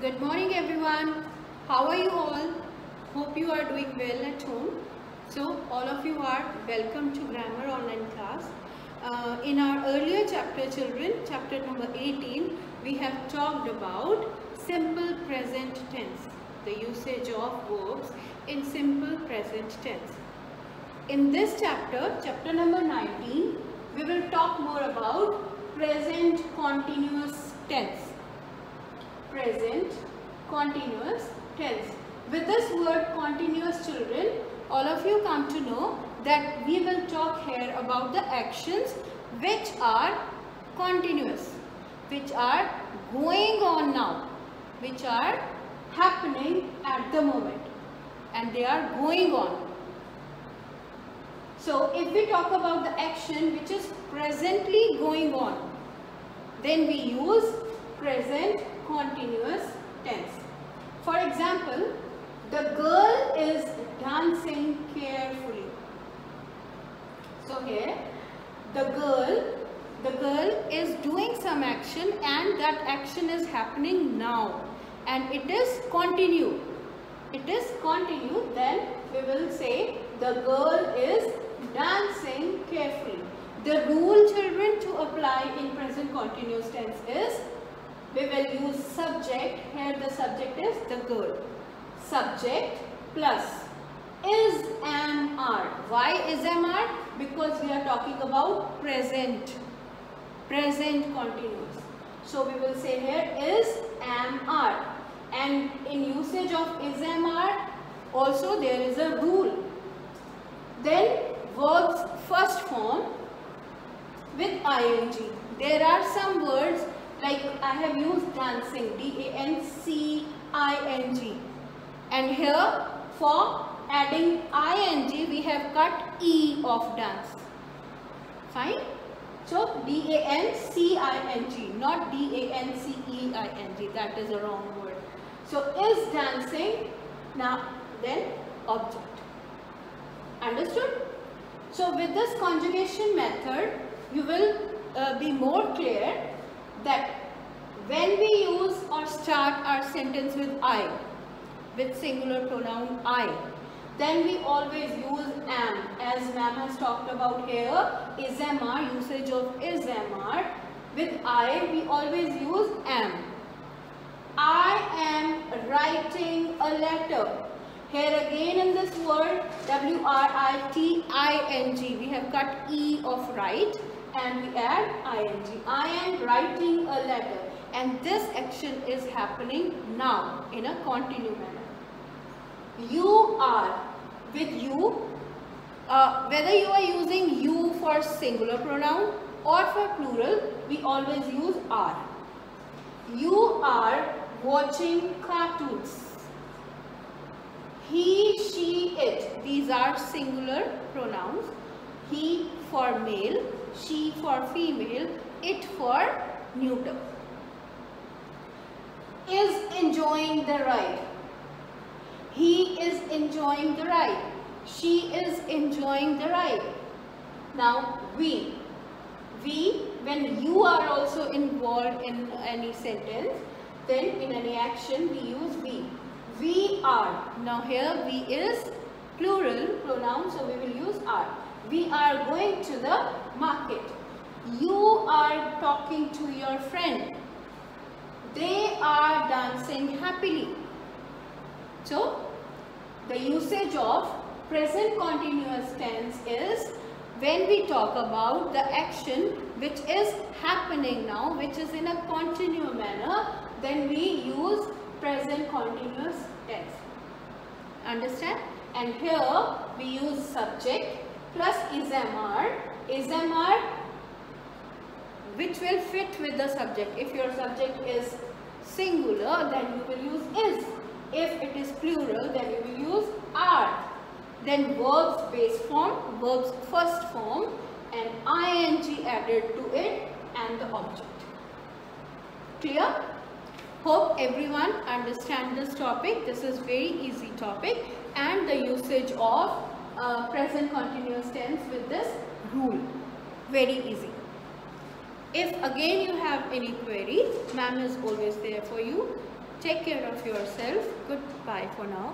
Good morning everyone. How are you all? Hope you are doing well at home. So all of you are welcome to Grammar Online class. In our earlier chapter children, chapter number 18, we have talked about simple present tense, the usage of verbs in simple present tense. In this chapter, chapter number 19, we will talk more about present continuous tense. Present continuous tense. With this word continuous children, all of you come to know that we will talk here about the actions which are continuous, which are going on now, which are happening at the moment, and they are going on. So if we talk about the action which is presently going on, then we use present continuous tense. For example, the girl is dancing carefully. So here, the girl is doing some action, and that action is happening now, and it is continued. It is continued. Then we will say the girl is dancing carefully. The rule, children, to apply in present continuous tense is we will use subject. Here the subject is the girl. Subject plus is, am, are. Why is, am, are? Because we are talking about present continuous. So we will say here is, am, are. And in usage of is, am, are, also there is a rule. Then verbs first form with ing. There are some words like I have used dancing, dancing, and here for adding ing we have cut e of dance. Fine. So dancing, not dancing. That is a wrong word. So is dancing. Now then object. Understood? So with this conjugation method, you will be more clear that when we use or start our sentence with I, with singular pronoun I, then we always use am. As ma'am has talked about here, is, am, are, usage of is, am, are. With I, we always use am. I am writing a letter. Here again in this word, writing, we have cut e of write and we add ing. I am writing a letter, and this action is happening now in a continuous manner. You are, with you, whether you are using you for singular pronoun or for plural, we always use are. You are watching cartoons. He, she, it, these are singular pronouns. He for male, she for female, it for neuter. Is enjoying the ride. He is enjoying the ride. She is enjoying the ride. Now we, when you are also involved in any sentence, then in any action we use we. We are. Now here we is plural pronoun, so we will use are. We are going to the market. You are talking to your friend. They are dancing happily. So the usage of present continuous tense is when we talk about the action which is happening now, which is in a continuous manner, then we use present continuous tense. Understand? And here we use subject plus is, am, are, which will fit with the subject. If your subject is singular, then you will use is. If it is plural, then you will use are. Then verbs base form, verbs first form, and ing added to it, and the object. Clear? Hope everyone understand this topic. This is very easy topic, and the usage of present continuous tense with this rule. Very easy. If again you have any query, ma'am is always there for you. Take care of yourself. Goodbye for now.